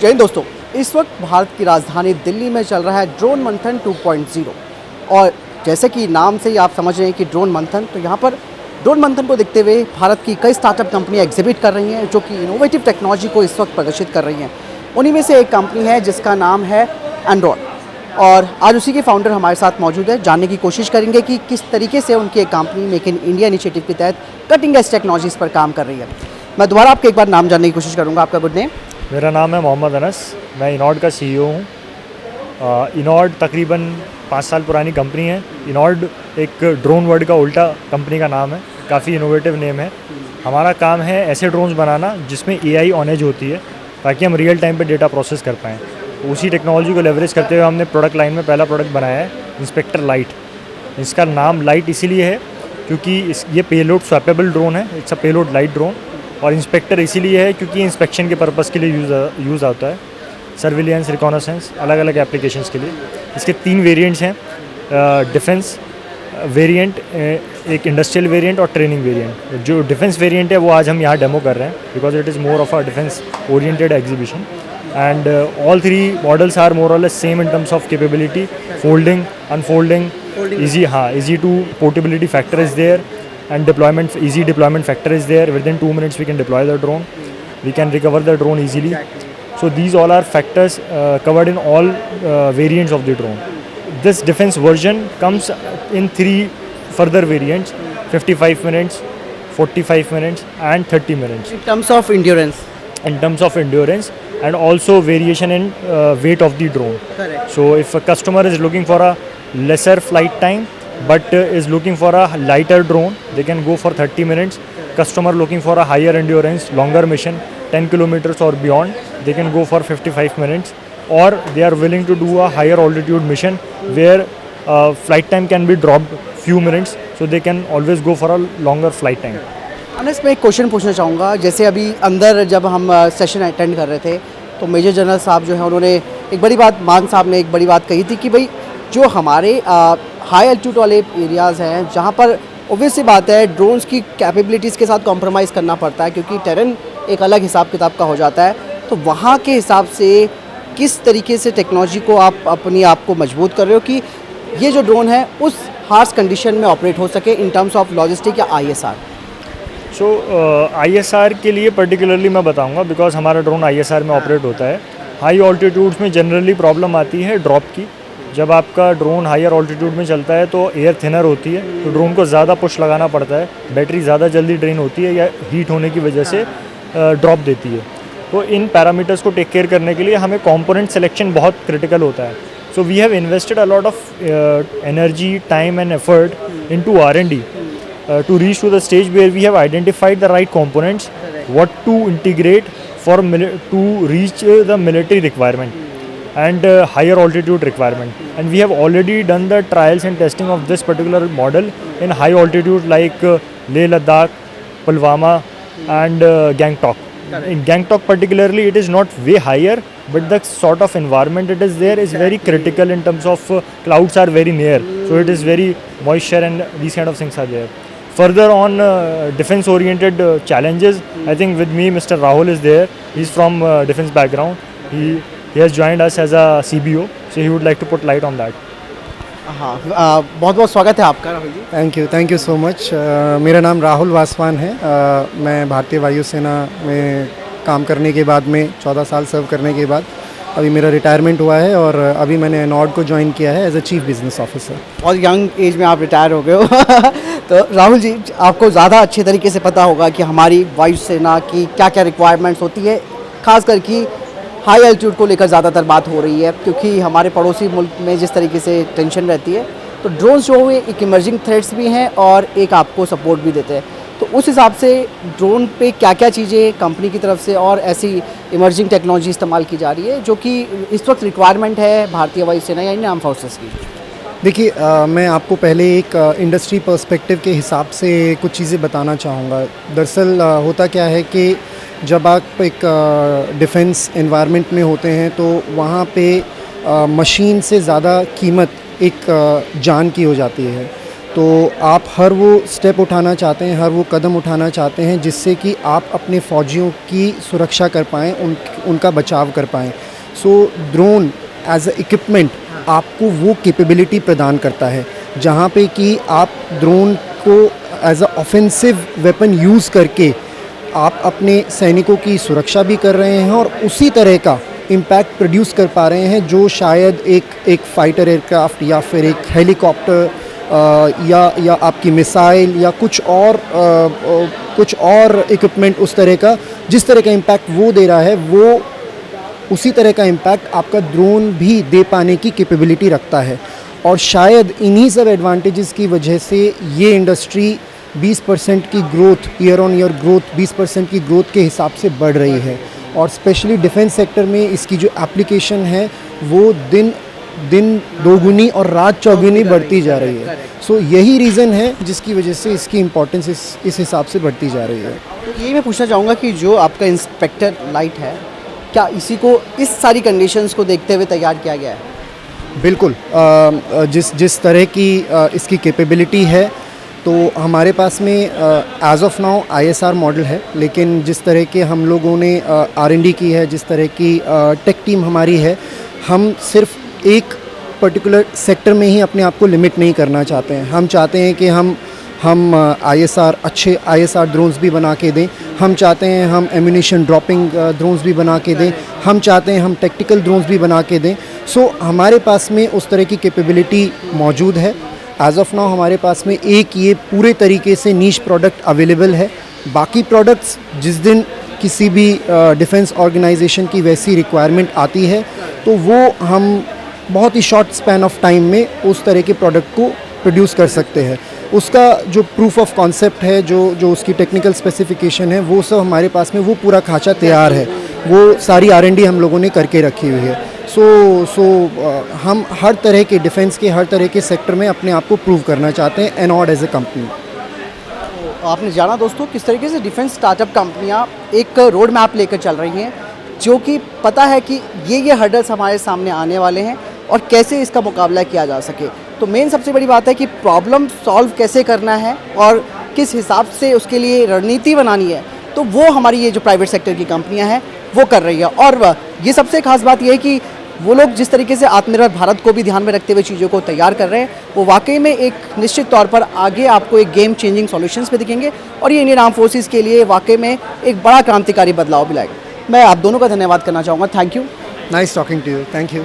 जय हिंद दोस्तों, इस वक्त भारत की राजधानी दिल्ली में चल रहा है ड्रोन मंथन 2.0 और जैसे कि नाम से ही आप समझ रहे हैं कि ड्रोन मंथन, तो यहाँ पर ड्रोन मंथन को देखते हुए भारत की कई स्टार्टअप कंपनियाँ एग्जिबिट कर रही हैं जो कि इनोवेटिव टेक्नोलॉजी को इस वक्त प्रदर्शित कर रही हैं। उन्हीं में से एक कंपनी है जिसका नाम है एंड्रॉन और आज उसी के फाउंडर हमारे साथ मौजूद है। जानने की कोशिश करेंगे कि किस तरीके से उनकी एक company make in India initiative के तहत कटिंग एज टेक्नोलॉजीज़ पर काम कर रही है। मैं दोबारा आपके एक बार नाम जानने की कोशिश करूँगा। आपका गुड नेम? मेरा नाम है मोहम्मद अनस, मैं इनॉर्ड का सीईओ हूँ। इनॉर्ड तकरीबन 5 साल पुरानी कंपनी है। इनॉर्ड एक ड्रोन वर्ड का उल्टा कंपनी का नाम है, काफ़ी इनोवेटिव नेम है। हमारा काम है ऐसे ड्रोन्स बनाना जिसमें एआई ऑन एज होती है ताकि हम रियल टाइम पे डेटा प्रोसेस कर पाएँ। उसी टेक्नोलॉजी को लेवरेज करते हुए हमने प्रोडक्ट लाइन में पहला प्रोडक्ट बनाया है इंस्पेक्टर लाइट। इसका नाम लाइट इसीलिए है क्योंकि ये पेलोड स्वैपेबल ड्रोन है, it's a payload light drone. और इंस्पेक्टर इसीलिए है क्योंकि इंस्पेक्शन के पर्पज़ के लिए यूज़ आता है, सर्विलियंस, रिकॉनेसेंस, अलग अलग एप्लीकेशंस के लिए। इसके 3 वेरिएंट्स हैं, डिफेंस वेरिएंट, एक इंडस्ट्रियल वेरिएंट और ट्रेनिंग वेरिएंट। जो डिफेंस वेरिएंट है वो आज हम यहाँ डेमो कर रहे हैं because it is more of a defence oriented exhibition and all 3 models are more or less same in terms of capability, folding, unfolding, easy to portability factor is there and deployment, easy deployment factor is there. Within 2 minutes we can deploy the drone, we can recover the drone easily. So these all are factors covered in all variants of the drone. This defense version comes in 3 further variants: 55 minutes, 45 minutes and 30 minutes. In terms of endurance? In terms of endurance and also variation in weight of the drone. Correct. So if a customer is looking for a lesser flight time but is looking for a lighter drone, they can go for 30 minutes. Customer looking for a higher endurance, longer mission, 10 kilometers or beyond, they can go for 55 minutes. Or they are willing to do a higher altitude mission where flight time can be dropped few minutes, so they can always go for a longer flight time. Anas, मैं एक question पूछना चाहूँगा। जैसे अभी अंदर जब हम session attend कर रहे थे तो मेजर जनरल साहब जो है उन्होंने एक बड़ी बात, मान साहब ने एक बड़ी बात कही थी कि भाई जो हमारे हाई एल्टीट्यूड वाले एरियाज़ हैं जहाँ पर ऑब्वियस सी बात है ड्रोन्स की कैपेबिलिटीज़ के साथ कॉम्प्रोमाइज़ करना पड़ता है क्योंकि टेरेन एक अलग हिसाब किताब का हो जाता है। तो वहाँ के हिसाब से किस तरीके से टेक्नोलॉजी को आप अपनी आप को मजबूत कर रहे हो कि ये जो ड्रोन है उस हार्श कंडीशन में ऑपरेट हो सके इन टर्म्स ऑफ लॉजिस्टिक या ISR? सो ISR के लिए पर्टिकुलरली मैं बताऊंगा बिकॉज हमारा ड्रोन ISR में ऑपरेट होता है। हाई ऑल्टीट्यूड्स में जनरली प्रॉब्लम आती है ड्रॉप की। जब आपका ड्रोन हायर ऑल्टीट्यूड में चलता है तो एयर थिनर होती है, तो ड्रोन को ज़्यादा पुश लगाना पड़ता है, बैटरी ज़्यादा जल्दी ड्रेन होती है या हीट होने की वजह से ड्रॉप देती है। तो इन पैरामीटर्स को टेक केयर करने के लिए हमें कंपोनेंट सिलेक्शन बहुत क्रिटिकल होता है। So we have invested a lot of energy, time and effort into R&D to reach to the stage where we have identified the right components, what to integrate to reach the military requirement and higher altitude requirement. And we have already done the trials and testing of this particular model in high altitude like Leh Ladakh, Pulwama and Gangtok. In Gangtok particularly it is not way higher, but the sort of environment it is there is very critical in terms of clouds are very near, so it is very moisture and these kind of things are there. Further on defense oriented challenges, I think with me Mr. Rahul is there. He's from defense background. He has joined us as a CBO, so he would like to put light on that. हाँ, बहुत बहुत स्वागत है आपका Rahul ji. Thank you so much. मेरा नाम राहुल वासवान है। मैं भारतीय वायुसेना में काम करने के बाद में 14 साल सर्व करने के बाद अभी मेरा रिटायरमेंट हुआ है और अभी मैंने एनॉर्ड को ज्वाइन किया है as a chief business officer. बहुत यंग एज में आप रिटायर हो गए हो तो राहुल जी, आपको ज़्यादा अच्छे तरीके से पता होगा कि हमारी वायुसेना की क्या क्या रिक्वायरमेंट्स होती है, खास करके हाई एल्टीट्यूड को लेकर ज़्यादातर बात हो रही है क्योंकि हमारे पड़ोसी मुल्क में जिस तरीके से टेंशन रहती है, तो ड्रोन्स जो हुए एक इमर्जिंग थ्रेट्स भी हैं और एक आपको सपोर्ट भी देते हैं। तो उस हिसाब से ड्रोन पे क्या क्या चीज़ें कंपनी की तरफ से और ऐसी इमर्जिंग टेक्नोलॉजी इस्तेमाल की जा रही है जो कि इस वक्त रिक्वायरमेंट है भारतीय वायुसेना या इंडियन आर्म फोर्सेस की? देखिए, मैं आपको पहले एक इंडस्ट्री पर्सपेक्टिव के हिसाब से कुछ चीज़ें बताना चाहूँगा। दरअसल होता क्या है कि जब आप एक डिफेंस एनवायरनमेंट में होते हैं तो वहाँ पे मशीन से ज़्यादा कीमत एक जान की हो जाती है। तो आप हर वो स्टेप उठाना चाहते हैं, हर वो कदम उठाना चाहते हैं जिससे कि आप अपने फ़ौजियों की सुरक्षा कर पाएँ, उनका बचाव कर पाएँ। So drone as a equipment आपको वो कैपेबिलिटी प्रदान करता है जहाँ पे कि आप ड्रोन को as a offensive weapon use करके आप अपने सैनिकों की सुरक्षा भी कर रहे हैं और उसी तरह का इम्पैक्ट प्रोड्यूस कर पा रहे हैं जो शायद एक फाइटर एयरक्राफ्ट या फिर एक हेलीकॉप्टर या आपकी मिसाइल या कुछ और इक्विपमेंट उस तरह का, जिस तरह का इम्पैक्ट वो दे रहा है वो उसी तरह का इम्पैक्ट आपका ड्रोन भी दे पाने की कैपेबिलिटी रखता है। और शायद इन्हीं सब एडवांटेजेस की वजह से ये इंडस्ट्री 20% की growth, year on year growth 20% की ग्रोथ के हिसाब से बढ़ रही है। और स्पेशली डिफेंस सेक्टर में इसकी जो एप्लीकेशन है वो दिन दोगुनी और रात चौगुनी बढ़ती जा रही है। सो यही रीज़न है जिसकी वजह से इसकी इम्पोर्टेंस इस हिसाब से बढ़ती जा रही है। तो यही मैं पूछना चाहूँगा कि जो आपका इंस्पेक्टर लाइट है, क्या इसी को इस सारी कंडीशंस को देखते हुए तैयार किया गया है? बिल्कुल, जिस तरह की इसकी कैपेबिलिटी है तो हमारे पास में as of now ISR model है, लेकिन जिस तरह के हम लोगों ने R&D की है, जिस तरह की टेक टीम हमारी है, हम सिर्फ एक पर्टिकुलर सेक्टर में ही अपने आप को लिमिट नहीं करना चाहते हैं। हम चाहते हैं कि हम अच्छे ISR ड्रोन्स भी बना के दें। हम चाहते हैं हम एम्यूनिशन ड्रॉपिंग ड्रोन्स भी बना के दें। हम चाहते हैं हम टैक्टिकल ड्रोन्स भी बना के दें। सो हमारे पास में उस तरह की कैपेबिलिटी मौजूद है। एज ऑफ नाउ हमारे पास में एक ये पूरे तरीके से नीश प्रोडक्ट अवेलेबल है। बाकी प्रोडक्ट्स जिस दिन किसी भी डिफेंस ऑर्गेनाइजेशन की वैसी रिक्वायरमेंट आती है तो वो हम बहुत ही शॉर्ट स्पैन ऑफ टाइम में उस तरह के प्रोडक्ट को प्रोड्यूस कर सकते हैं। उसका जो प्रूफ ऑफ कॉन्सेप्ट है, जो उसकी टेक्निकल स्पेसिफिकेशन है, वो सब हमारे पास में वो पूरा खांचा तैयार है। वो सारी R&D हम लोगों ने करके रखी हुई है। हम हर तरह के डिफेंस के हर तरह के सेक्टर में अपने आप को प्रूव करना चाहते हैं एनॉर्ड एज ए कंपनी। आपने जाना दोस्तों किस तरीके से डिफेंस स्टार्टअप कंपनियां एक रोड मैप लेकर चल रही हैं, जो कि पता है कि ये हर्डल्स हमारे सामने आने वाले हैं और कैसे इसका मुकाबला किया जा सके। तो मेन सबसे बड़ी बात है कि प्रॉब्लम सॉल्व कैसे करना है और किस हिसाब से उसके लिए रणनीति बनानी है, तो वो हमारी ये जो प्राइवेट सेक्टर की कंपनियां हैं वो कर रही है। और ये सबसे खास बात ये है कि वो लोग जिस तरीके से आत्मनिर्भर भारत को भी ध्यान में रखते हुए चीज़ों को तैयार कर रहे हैं, वो वाकई में एक निश्चित तौर पर आगे आपको एक गेम चेंजिंग सॉल्यूशंस पे दिखेंगे और ये इंडियन आर्म फोर्सेस के लिए वाकई में एक बड़ा क्रांतिकारी बदलाव भी लाएगा। मैं आप दोनों का धन्यवाद करना चाहूँगा। Thank you. Nice talking to you. Thank you.